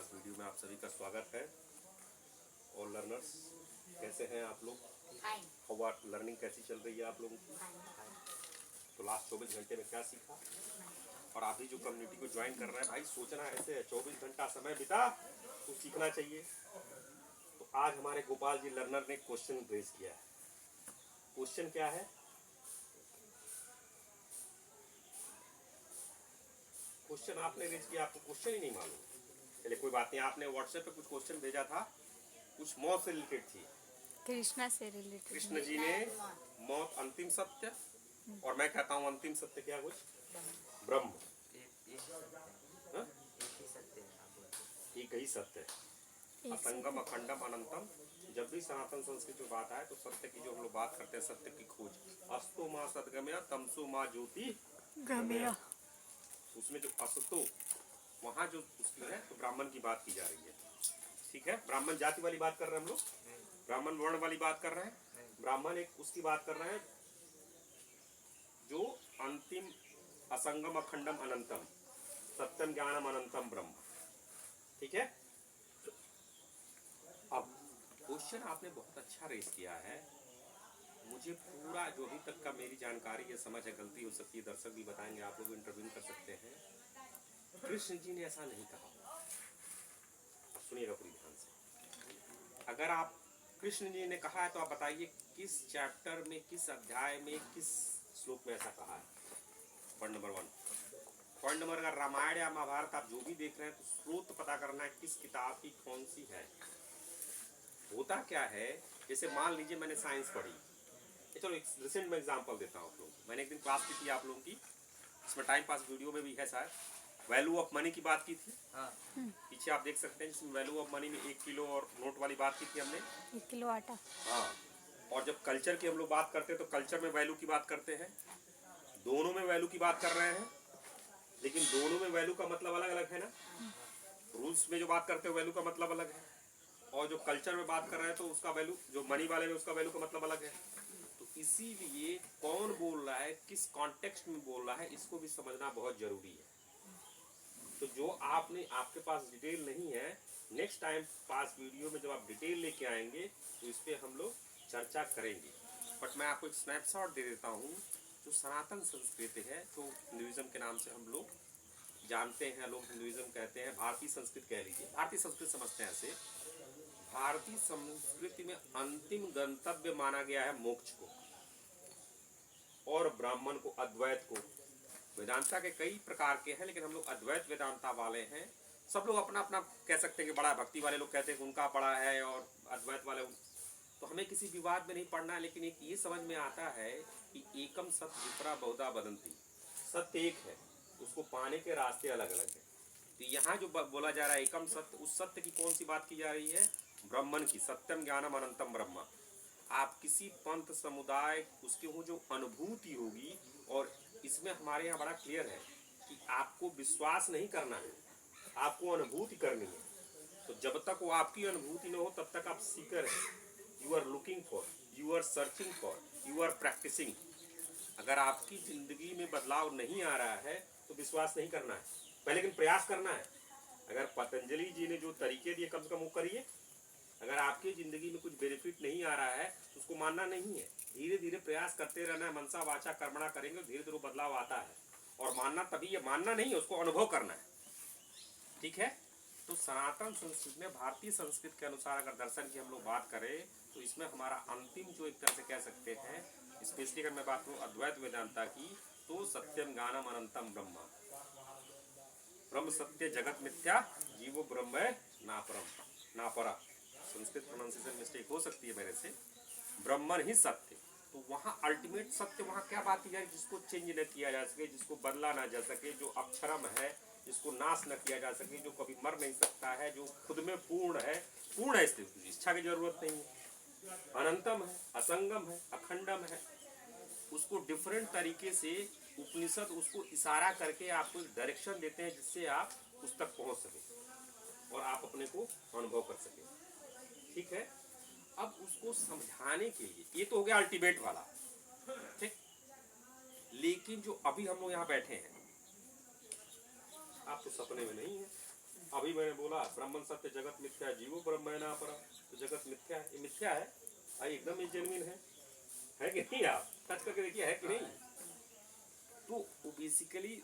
आज वीडियो में आप सभी का स्वागत है। और लर्नर्स कैसे हैं आप लोग? हाउ आर लर्निंग कैसी चल रही है आप लोगों की? तो लास्ट 24 घंटे में क्या सीखा? और आप भी जो कम्युनिटी को ज्वाइन कर रहे हैं, भाई सोचना ऐसे है 24 घंटा समय बिता तो सीखना चाहिए। तो आज हमारे गोपाल जी लर्नर ने क्वेश्चन रेज किया है। क्वेश्चन क्या है? क्वेश्चन आपने रेज किया, आपको क्वेश्चन ही नहीं मालूम। चलिए कोई बात नहीं, आपने व्हाट्सएप पे कुछ क्वेश्चन भेजा था, कुछ मौत से रिलेटेड थी। कृष्णा से रिलेटेड। कृष्ण जी ने मौत अंतिम सत्य, और मैं कहता हूँ अंतिम सत्य क्या कुछ? ब्रह्म। एक ही सत्य है, असंगम अखंडम अनंतम। जब भी सनातन संस्कृत में बात आए तो सत्य की जो हम लोग बात करते हैं, सत्य की खोज, अस्तो माँ सदगम्य तमसो माँ ज्योति गम्य। उसमें जो असतो, वहाँ जो उसकी है तो ब्राह्मण की बात की जा रही है। ठीक है, ब्राह्मण जाति वाली बात कर रहे हैं हम लोग, ब्राह्मण वर्ण वाली बात कर रहे हैं। ब्राह्मण एक उसकी बात कर रहे हैं जो अंतिम असंगम अखंडम अनंतम सत्यम ज्ञानम अनंतम ब्रह्म। ठीक है, अब क्वेश्चन आपने बहुत अच्छा रेस किया है। मुझे पूरा जो अभी तक का मेरी जानकारी है, समझ है, गलती हो सकती है, दर्शक भी बताएंगे, आप लोग इंटरव्यू कर सकते हैं। कृष्ण जी ने ऐसा नहीं कहा। सुनिएगा पूरी ध्यान से। अगर आप कृष्ण जी ने कहा है तो आप बताइए किस चैप्टर में, किस अध्याय में, किस श्लोक में ऐसा कहा है? Point number 1। पॉइंट नंबर, अगर रामायण या महाभारत आप जो भी देख रहे हैं तो स्रोत पता करना है किस किताब की कौन सी है। होता क्या है, जैसे मान लीजिए मैंने साइंस पढ़ी, चलो एक रिसेंट में एग्जांपल देता हूँ आप लोग। मैंने एक दिन क्लास की थी आप लोगों की, इसमें टाइम पास वीडियो में भी है शायद, वैल्यू ऑफ मनी की बात की थी। पीछे आप देख सकते हैं, जिसमें वैल्यू ऑफ मनी में 1 किलो और नोट वाली बात की थी हमने, 1 किलो आटा। हाँ, और जब कल्चर की हम लोग बात करते हैं तो कल्चर में वैल्यू की बात करते हैं। दोनों में वैल्यू की बात कर रहे हैं, लेकिन दोनों में वैल्यू का मतलब अलग अलग है ना। रूल्स में जो बात करते हैं वैल्यू का मतलब अलग है, और जो कल्चर में बात कर रहे हैं तो उसका वैल्यू, जो मनी वाले में उसका वैल्यू का मतलब अलग है। तो इसीलिए कौन बोल रहा है, किस कॉन्टेक्स्ट में बोल रहा है, इसको भी समझना बहुत जरूरी है। तो जो आपने, आपके पास डिटेल नहीं है, नेक्स्ट टाइम पास वीडियो में जब आप डिटेल लेके आएंगे तो इस पर हम लोग चर्चा करेंगे। बट मैं आपको एक स्नैपशॉट दे देता हूँ। जो सनातन संस्कृति है, तो हिंदुइज्म के नाम से हम लोग जानते हैं, लोग हिंदुइज्म कहते हैं, भारतीय संस्कृति कह लीजिए, भारतीय संस्कृति समझते हैं ऐसे। भारतीय संस्कृति में अंतिम गंतव्य माना गया है मोक्ष को, और ब्राह्मण को, अद्वैत को। वेदांता के कई प्रकार के हैं, लेकिन हम लोग अद्वैत वेदांता वाले हैं। सब लोग अपना अपना कह सकते हैं कि बड़ा, भक्ति वाले लोग कहते हैं कि उनका बड़ा है, और अद्वैत वाले, तो हमें किसी विवाद में नहीं पड़ना है। लेकिन एक ये समझ में आता है कि एकम सत्य विपरा बहुधा वदंती, सत्य एक है, उसको पाने के रास्ते अलग अलग है। तो यहाँ जो बोला जा रहा है एकम सत्य, उस सत्य की कौन सी बात की जा रही है? ब्राह्मण की, सत्यम ज्ञानम अनंतम ब्रह्म। आप किसी पंथ समुदाय, उसकी वो जो अनुभूति होगी, और इसमें हमारे यहाँ बड़ा क्लियर है कि आपको विश्वास नहीं करना है, आपको अनुभूति करनी है। तो जब तक वो आपकी अनुभूति न हो तब तक आप सीकर हैं, you are looking for, you are searching for, you are practising. अगर आपकी जिंदगी में बदलाव नहीं आ रहा है तो विश्वास नहीं करना है पहले, लेकिन प्रयास करना है। अगर पतंजलि जी ने जो तरीके दिए कम से कम वो करिए। अगर आपकी जिंदगी में कुछ बेनिफिट नहीं आ रहा है तो उसको मानना नहीं है, धीरे धीरे प्रयास करते रहना है। मनसा वाचा कर्मणा करेंगे, धीरे धीरे बदलाव आता है। और मानना तभी है, मानना नहीं है, उसको अनुभव करना है। ठीक है, तो सनातन संस्कृति में, भारतीय संस्कृति के अनुसार अगर दर्शन की हम लोग बात करें तो इसमें हमारा अंतिम जो एक तरह से कह सकते हैं, स्पेशली अगर मैं बात करूँ अद्वैत वेदांता की, तो सत्यम ज्ञानम अनंतम ब्रह्म, ब्रह्म सत्य जगत मिथ्या, जीवो ब्रह्म नापरम, नापरा। संस्कृत प्रोनाउंसिएशन मिस्टेक हो सकती है मेरे से। ब्रह्मन ही सत्य, तो वहाँ अल्टीमेट सत्य, वहाँ क्या बात की जाए, जिसको चेंज न किया जा सके, जिसको बदला ना जा सके, जो अक्षरम है, जिसको नाश न किया जा सके, जो कभी मर नहीं सकता है, जो खुद में पूर्ण है, पूर्ण है, इसलिए इच्छा की जरूरत नहीं है, अनंतम है, असंगम है, अखंडम है। उसको डिफरेंट तरीके से उपनिषद उसको इशारा करके आपको एक डायरेक्शन देते हैं जिससे आप उस तक पहुंच सके और आप अपने को अनुभव कर सके। ठीक है, अब उसको समझाने के लिए, ये तो हो गया अल्टीमेट वाला, ठीक। लेकिन जो अभी हम लोग यहाँ बैठे हैं, आप तो सपने में नहीं है, अभी मैंने बोला ब्रह्मन सत्य जगत मिथ्या जीवो ब्रह्मणा पर, तो जगत मिथ्या है, ये मिथ्या है, एकदम ये जेन्युइन है कि नहीं? आप टच करके देखिए है कि नहीं? तो वो बेसिकली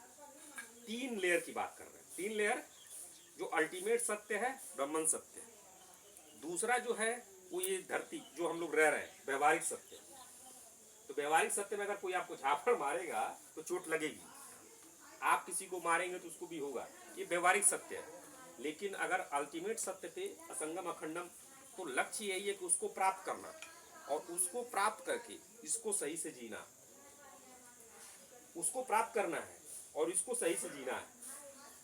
3 लेयर की बात कर रहे हैं। 3 लेयर, जो अल्टीमेट सत्य है ब्रह्मन सत्य, दूसरा जो है वो ये धरती जो हम लोग रह रहे हैं व्यवहारिक सत्य। तो व्यवहारिक सत्य में अगर कोई आपको झापड़ मारेगा तो चोट लगेगी, आप किसी को मारेंगे तो उसको भी होगा, ये व्यवहारिक सत्य है। लेकिन अगर अल्टीमेट सत्य पे असंगम अखंडम, तो लक्ष्य यही है कि उसको प्राप्त करना, और उसको प्राप्त करके इसको सही से जीना, उसको प्राप्त करना है और इसको सही से जीना है।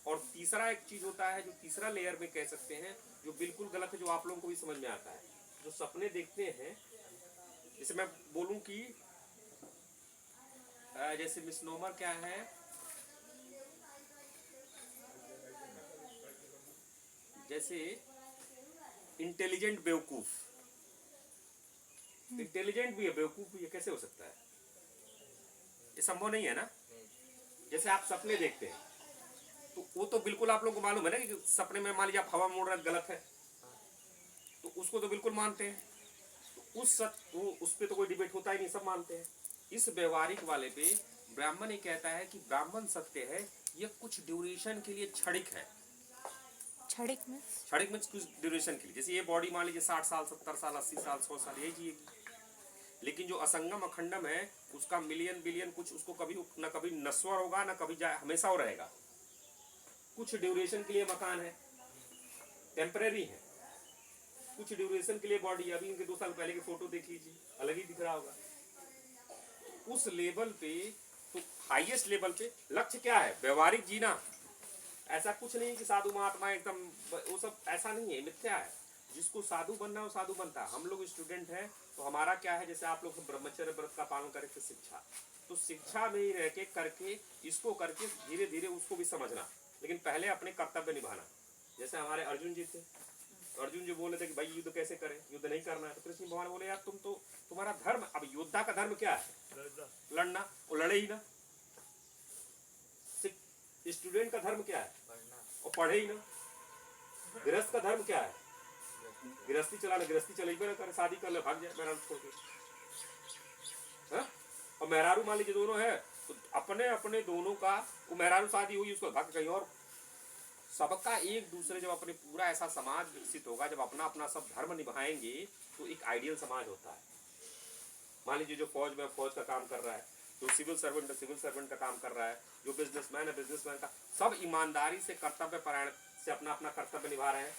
और तीसरा एक चीज होता है जो तीसरा लेयर में कह सकते हैं, जो बिल्कुल गलत है, जो आप लोगों को भी समझ में आता है, जो सपने देखते हैं। जैसे मैं बोलूं कि जैसे मिसनोमर क्या है, जैसे इंटेलिजेंट बेवकूफ, इंटेलिजेंट भी है बेवकूफ भी है, कैसे हो सकता है? ये संभव नहीं है ना। जैसे आप सपने देखते हैं तो वो तो बिल्कुल आप लोगों को मालूम है ना कि सपने में मान लीजिए आप हवा मोड़ रहे गलत है, तो उसको तो बिल्कुल मानते हैं। तो उस पे तो कोई डिबेट होता ही नहीं, सब मानते हैं। इस व्यवहारिक वाले पे ब्राह्मण ये कहता है कि ब्राह्मण सत्य है, ये कुछ ड्यूरेशन के लिए क्षणिक है। क्षणिक में कुछ ड्यूरेशन के लिए, जैसे ये बॉडी मान लीजिए 60 साल 70 साल 80 साल 100 साल यही जिएगी। लेकिन जो असंगम अखंडम है उसका मिलियन बिलियन कुछ, उसको कभी न कभी नश्वर होगा न कभी जाए, हमेशा वो रहेगा। कुछ ड्यूरेशन के लिए मकान है, टेम्परेरी है, कुछ ड्यूरेशन के लिए बॉडी। अभी इनके 2 साल पहले की फोटो देख लीजिए, अलग ही दिख रहा होगा। उस लेवल पे, तो हाईएस्ट लेवल पे लक्ष्य क्या है? व्यवहारिक जीना। ऐसा कुछ नहीं कि साधु महात्मा एकदम, वो सब ऐसा नहीं है, मिथ्या है। जिसको साधु बनना है वो साधु बनता है। हम लोग स्टूडेंट हैं तो हमारा क्या है, जैसे आप लोग ब्रह्मचर्य व्रत का पालन करके शिक्षा, तो शिक्षा में ही रह के करके इसको करके धीरे धीरे उसको भी समझना, लेकिन पहले अपने कर्तव्य निभाना। जैसे हमारे अर्जुन जी थे, अर्जुन जी बोले थे कि भाई युद्ध कैसे करें, युद्ध नहीं करना है। तो कृष्ण भगवान बोले यार तुम तो, तुम्हारा धर्म, अब योद्धा का धर्म क्या है? लड़ना। वो लड़े ही ना। स्टूडेंट का धर्म क्या है? और पढ़े ही ना। गृहस्थ का धर्म क्या है? गृहस्थी चलाना, गृहस्थी चलेबे ना करे, शादी कर ले भाग जाए मेहरारू छोड़ के। और मेहरारू मान लीजिए दोनों है, तो अपने अपने दोनों का, वो मेहरारू शादी हुई उसको भाग कहीं और। सबका एक दूसरे, जब अपने पूरा ऐसा समाज विकसित होगा, जब अपना अपना सब धर्म निभाएंगे तो एक आइडियल समाज होता है। मान लीजिए जो फौज में फौज का काम कर रहा है, जो सिविल सर्वेंट है सिविल सर्वेंट का काम कर रहा है, जो बिजनेसमैन है बिजनेसमैन का, सब ईमानदारी से कर्तव्य परायण से अपना अपना कर्तव्य निभा रहे हैं।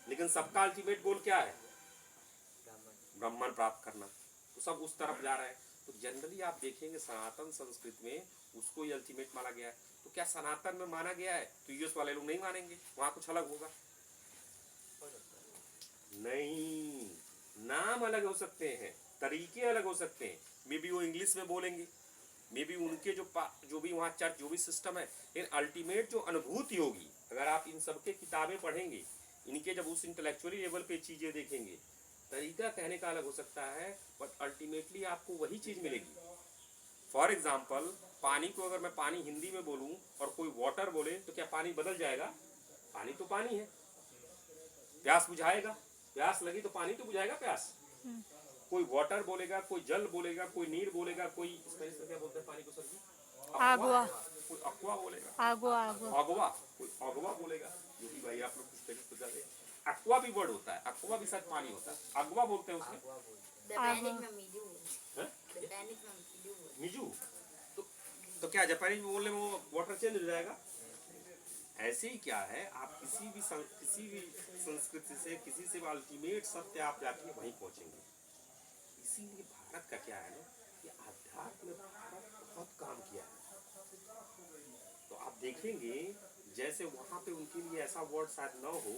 लेकिन सबका अल्टीमेट गोल क्या है? ब्राह्मण प्राप्त करना। तो सब उस तरफ जा रहे हैं। तो जनरली आप देखेंगे सनातन संस्कृति में उसको ही अल्टीमेट माना गया है। तो क्या सनातन में माना गया है तो यूएस वाले लोग नहीं मानेंगे, वहां कुछ अलग होगा? नहीं, नाम अलग हो सकते हैं, तरीके अलग हो सकते हैं। मे बी वो इंग्लिश में बोलेंगे, मे बी उनके जो भी वहाँ चर्च जो भी सिस्टम है, लेकिन अल्टीमेट जो अनुभूति होगी, अगर आप इन सबके किताबें पढ़ेंगे, इनके जब उस इंटेलेक्चुअली लेवल पे चीजें देखेंगे, तरीका कहने का अलग हो सकता है, बट अल्टीमेटली आपको वही चीज मिलेगी। फॉर एग्जाम्पल, पानी को अगर मैं पानी हिंदी में बोलूं और कोई वाटर बोले तो क्या पानी बदल जाएगा? पानी तो पानी है। प्यास बुझाएगा, प्यास लगी तो पानी तो बुझाएगा प्यास। कोई वाटर बोलेगा, कोई जल बोलेगा, कोई नीर बोलेगा, कोई स्पेनिश में क्या बोलते हैं पानी को सर जी? आगवा। कोई अक्वा बोलेगा, आगवा आगवा अगवा, कोई अगवा बोलेगा। जो भी भाई आप लोग स्पेनिश तो जाते हैं, अक्वा भी वर्ड होता है, अक्वा भी शायद पानी होता है, अगवा बोलते हैं उसमें। मिजू। तो क्या जापानी में बोलने में वो वाटर चेंज हो जाएगा? ऐसे ही क्या है, आप किसी भी संस्कृति से, किसी से अल्टीमेट सत्य आप जाके वहीं पहुंचेंगे। इसीलिए भारत का क्या है ना, कि अध्यात्म में बहुत काम किया है। तो आप देखेंगे जैसे वहां पे उनके लिए ऐसा वर्ड शायद न हो,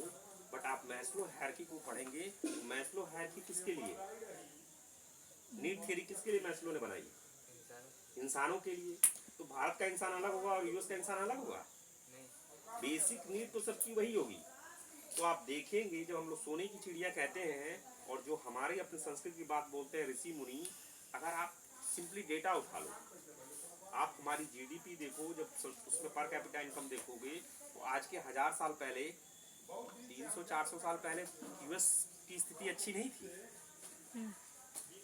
बट आप मैस्लो हायरार्की को पढ़ेंगे तो मैस्लो हायरार्की किसके लिए, नीड थ्योरी किसके लिए मैस्लो ने बनाई? इंसानों के लिए। तो भारत का इंसान अलग होगा और यूएस का इंसान अलग होगा? बेसिक नीड तो सबकी वही होगी। तो आप देखेंगे जब हम लोग सोने की चिड़िया कहते हैं और जो हमारे अपने संस्कृत की बात बोलते हैं ऋषि मुनि, अगर आप सिंपली डेटा उठा लो, आप हमारी जीडीपी देखो, जब उसमें पर कैपिटा इनकम देखोगे, तो आज के 1000 साल पहले 300-400 साल पहले यूएस की स्थिति अच्छी नहीं थी।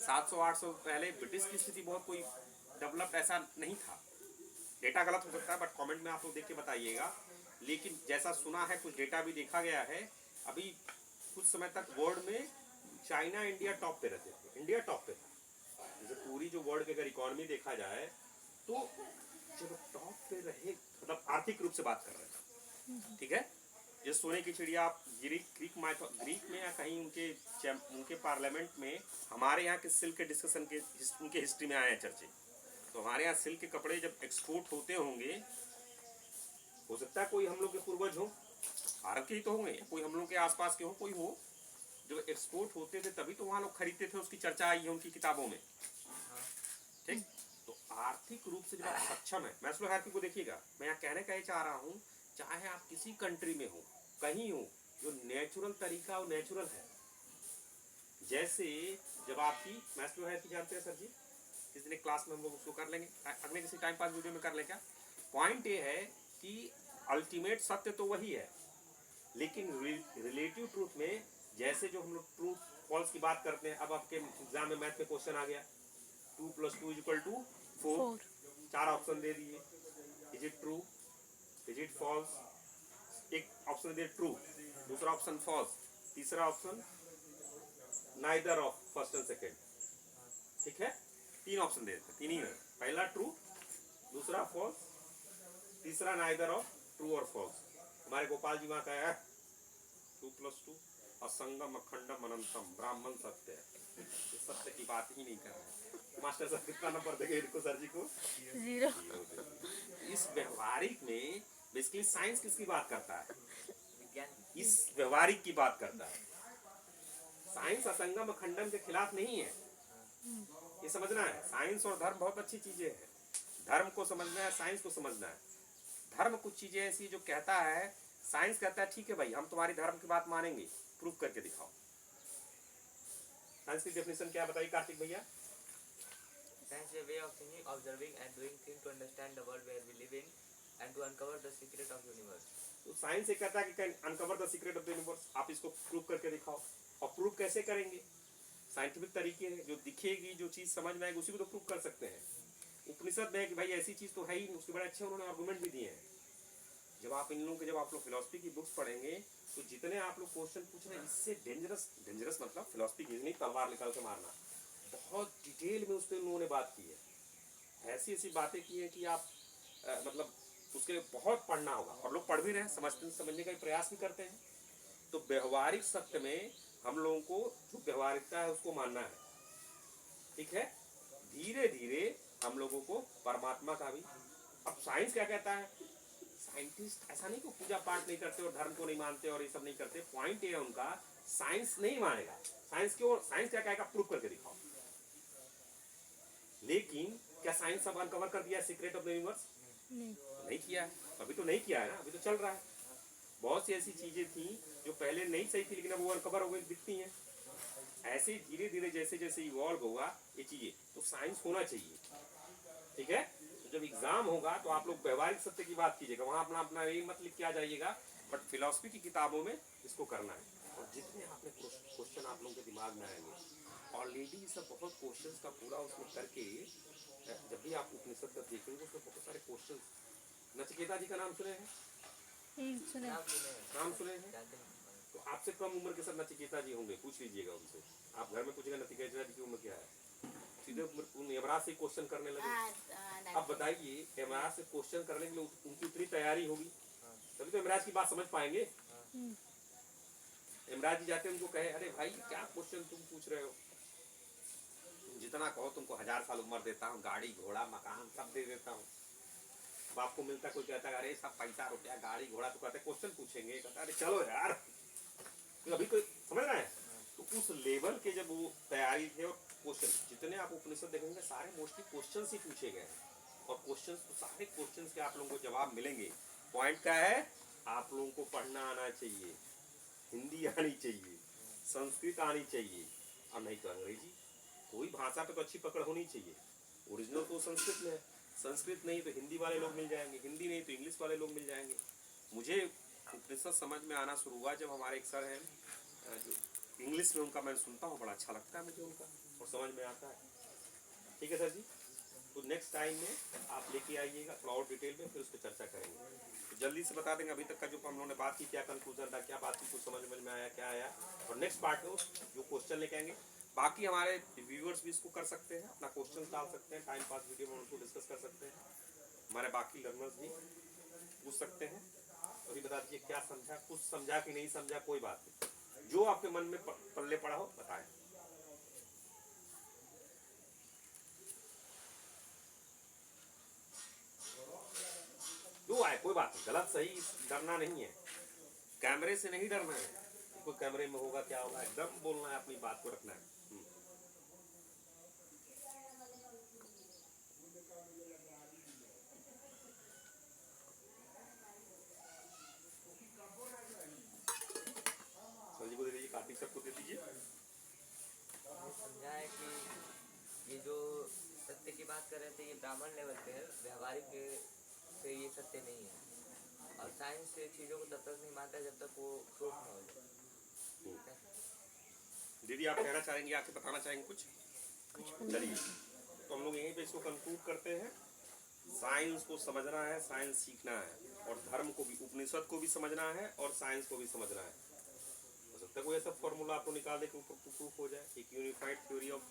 700-800 पहले ब्रिटिश की स्थिति बहुत कोई डेवलप्ड ऐसा नहीं था। डेटा गलत हो सकता है, बट कमेंट में आप लोग देख के बताइएगा। लेकिन जैसा सुना है, कुछ डेटा भी देखा गया है, अभी कुछ समय तक वर्ल्ड में चाइना इंडिया टॉप पे रहते थे। इंडिया टॉप पे था। जैसे पूरी जो वर्ल्ड की अगर इकोनॉमी देखा जाए तो जब टॉप पे रहे, मतलब आर्थिक रूप से बात कर रहे हैं, ठीक है। ये सोने की चिड़िया आप ग्रीक में या कहीं उनके पार्लियामेंट में हमारे यहाँ के सिल्क के डिस्कशन के उनके हिस्ट्री में आए हैं चर्चे। तो हमारे यहाँ सिल्क के कपड़े जब एक्सपोर्ट होते होंगे, हो सकता है कोई हम लोग के पूर्वज हो, भारत के ही तो होंगे, कोई हम लोग के आसपास के हो, कोई हो, जो एक्सपोर्ट होते थे तभी तो वहाँ लोग खरीदते थे। उसकी चर्चा आई है उनकी किताबों में, ठीक। तो आर्थिक रूप से जब आप सक्षम है, मैस्लो हायरार्की को देखिएगा। मैं यहाँ कहने का ही चाह रहा हूँ, चाहे आप किसी कंट्री में हो, कहीं हो, जो नेचुरल तरीका और नेचुरल है। जैसे जब आपकी मैस्लो हायरार्की जानते हैं सर जी, किसी दिन क्लास में हम लोग उसको कर लेंगे, अगले किसी टाइम पास वीडियो में कर लें क्या। पॉइंट ये है कि अल्टीमेट सत्य तो वही है, लेकिन रिलेटिव ट्रूथ में जैसे जो हम लोग ट्रूथ फॉल्स की बात करते हैं। अब आपके एग्जाम में मैथ में क्वेश्चन आ गया, 2 + 2 = 4, 4 ऑप्शन दे दिए, is it true, is it falls. एक ऑप्शन दे ट्रू, दूसरा ऑप्शन फॉल्स, तीसरा option neither of first and second, ठीक है। 3 ऑप्शन दे देते, 3 ही है। पहला ट्रू, दूसरा फॉल्स, तीसरा नाइदर ऑफ ट्रू और फॉल्स। हमारे गोपाल जी वहां का है 2 + 2 असंगम अखंडम अनंतम ब्राह्मण सत्य है। सत्य की बात ही नहीं कर रहे। मास्टर साहब कितना नंबर देंगे इनको सर जी को? 0। इस व्यवहारिक में बेसिकली साइंस किसकी बात करता है? इस व्यवहारिक की बात करता है। साइंस असंगम अखंडम के खिलाफ नहीं है, ये समझना है। साइंस और धर्म बहुत अच्छी चीजें हैं। धर्म को समझना है, साइंस को समझना है। धर्म कुछ चीजें ऐसी जो कहता है, साइंस कहता है ठीक है भाई हम तुम्हारी धर्म की बात मानेंगे, प्रूफ करके दिखाओ। साइंस की डेफिनेशन क्या बताइए कार्तिक भैया? Science is a way of thinking, observing and doing things to understand the world where we live in and to uncover the secret of universe. तो साइंस ये कहता है कि can uncover the secret of the universe. आप इसको prove करके दिखाओ। और प्रूव कैसे करेंगे? साइंटिफिक तरीके हैं, जो दिखेगी, जो चीज समझ में आएगी उसी को तो प्रूव कर सकते हैं। उपनिषद में है कि भाई ऐसी चीज तो है ही, उसके बड़े अच्छे उन्होंने आर्गुमेंट भी दिए हैं। जब आप इन लोगों के जब आप लोग फिलोसफी की बुक्स पढ़ेंगे तो जितने आप लोग क्वेश्चन पूछ रहे हैं, इससे डेंजरस मतलब फिलोसफी की नहीं, तलवार निकाल के मारना, बहुत डिटेल में उस पर उन्होंने बात की है। ऐसी ऐसी बातें की है कि आप मतलब उसके लिए बहुत पढ़ना होगा। और लोग पढ़ भी रहे हैं, समझने का प्रयास भी करते हैं। तो व्यवहारिक सत्य में हम लोगों को जो व्यवहारिकता है उसको मानना है, ठीक है। धीरे धीरे हम लोगों को परमात्मा का भी। अब साइंस क्या कहता है? साइंटिस्ट ऐसा नहीं कि पूजा पाठ नहीं करते और धर्म को नहीं मानते और ये सब नहीं करते। पॉइंट ये है उनका, साइंस नहीं मानेगा। साइंस क्यों? साइंस क्या कहेगा? प्रूव करके दिखाओ। लेकिन क्या साइंस सब अनकवर कर दिया सीक्रेट ऑफ द यूनिवर्स? नहीं किया है। अभी तो नहीं किया है ना, अभी तो चल रहा है। बहुत सी ऐसी चीजें थी जो पहले नहीं सही थी, लेकिन अब वो अनकवर हो गई, दिखती हैं। ऐसे ही धीरे धीरे जैसे जैसे इवॉल्व होगा ये चीजें, तो साइंस होना चाहिए, ठीक है। तो जब एग्जाम होगा तो आप लोग व्यवहारिक सत्य की बात कीजिएगा, वहां अपना अपना यही मत लिख के आ जाइएगा, बट फिलोसफी की किताबों में इसको करना है। और जितने आपने क्वेश्चन आप लोगों के दिमाग में आएंगे, ऑलरेडी सब बहुत क्वेश्चंस का पूरा उसमें करके, जब भी आप उपनिषद तक देखेंगे उसमें बहुत सारे क्वेश्चन। नचिकेता जी का नाम सुने हैं? सुने। नाम सुने हैं? तो आपसे कम उम्र के सब नचिकेता जी होंगे, पूछ लीजिएगा उनसे। आप घर में पूछेगा नचिकेता जी की उम्र क्या है, सीधे यमराज से क्वेश्चन करने लगे। अब बताइए, यमराज से क्वेश्चन करने के लिए उनकी उतनी तैयारी होगी, तभी तो यमराज की बात समझ पाएंगे। यमराज जी जाते उनको कहे, अरे भाई क्या क्वेश्चन तुम पूछ रहे हो, जितना कहो तुमको 1000 साल उम्र देता हूँ, गाड़ी घोड़ा मकान सब दे देता हूँ। अब आपको मिलता, कोई कहता है अरे सब पैसा रुपया गाड़ी घोड़ा, तो कहते क्वेश्चन पूछेंगे, कहता अरे चलो यार, तो अभी कोई समझ रहा है। तो उस लेवल के जब वो तैयारी थे, और क्वेश्चन जितने आप उपनिषद देखेंगे सारे मोस्टली क्वेश्चन ही पूछे गए हैं। और क्वेश्चन तो सारे क्वेश्चन के आप लोगों को जवाब मिलेंगे। पॉइंट क्या है? आप लोगों को पढ़ना आना चाहिए, हिंदी आनी चाहिए, संस्कृत आनी चाहिए, और नहीं तो अंग्रेजी। कोई भाषा पे तो अच्छी पकड़ होनी चाहिए। ओरिजिनल तो संस्कृत में है, संस्कृत नहीं तो हिंदी वाले लोग मिल जाएंगे, हिंदी नहीं तो इंग्लिश वाले लोग मिल जाएंगे। मुझे उपनिषद समझ में आना शुरू हुआ जब हमारे एक सर हैं जो इंग्लिश में उनका मैं सुनता हूँ, बड़ा अच्छा लगता है मुझे उनका और समझ में आता है। ठीक है सर जी, तो नेक्स्ट टाइम में आप लेके आइएगा थोड़ा और डिटेल में, फिर उस पर चर्चा करेंगे। तो जल्दी से बता देंगे अभी तक का जो हम लोगों ने बात की, क्या कंक्लूजन था, क्या बात की, कुछ समझ में आया, क्या आया, और नेक्स्ट पार्ट में जो क्वेश्चन लेके आएंगे। बाकी हमारे व्यूअर्स भी इसको कर सकते हैं, अपना क्वेश्चन डाल सकते हैं, टाइम पास वीडियो में उनको डिस्कस कर सकते हैं, हमारे बाकी लर्नर्स भी पूछ सकते हैं। अभी बता दीजिए क्या समझा, कुछ समझा कि नहीं समझा, कोई बात नहीं, जो आपके मन में पल्ले पड़ा हो बताएं। जो आए कोई बात नहीं, गलत सही डरना नहीं है, कैमरे से नहीं डरना है, कोई कैमरे में होगा क्या होगा, एकदम बोलना है, अपनी बात को रखना है। सर को दे दीजिए, कार्तिक सबको दे दीजिए। समझा है कि ये जो सत्य की बात कर रहे थे ये ब्राह्मण लेवल पे है, व्यवहारिक पे ये सत्य नहीं है, और साइंस से चीज़ों को तब तक नहीं मानता जब तक वो प्रूफ ना हो जाए। दीदी आप कहना चाहेंगे, आके बताना चाहेंगे कुछ? चलिए तो हम लोग यहीं पे इसको कंक्लूड करते हैं। साइंस को समझना है, साइंस सीखना है, और धर्म को भी, उपनिषद को भी समझना है और साइंस को भी समझना है। हो सकता है कोई ऐसा फॉर्मूला आपको निकाल दे कि ऊपर प्रूफ हो जाए, एक यूनिफाइड थ्योरी ऑफ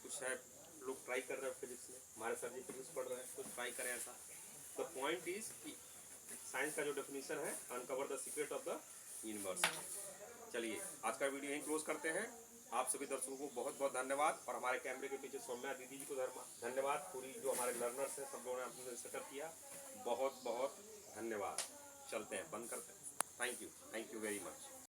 कुछ है, लोग ट्राई कर रहे हैं फिजिक्स में, हमारे सर जी फिजिक्स पढ़ रहे हैं, कुछ ट्राई करें ऐसा। द पॉइंट इज कि साइंस का जो डेफिनेशन है, uncover the secret of the universe. चलिए आज का वीडियो यहीं क्लोज करते हैं। आप सभी दर्शकों को बहुत बहुत धन्यवाद, और हमारे कैमरे के पीछे सौम्या दीदी जी को धन्यवाद, पूरी जो हमारे लर्नर्स हैं सब लोगों ने अपने सेटअप किया, बहुत बहुत धन्यवाद। चलते हैं, बंद करते हैं। Thank you very much.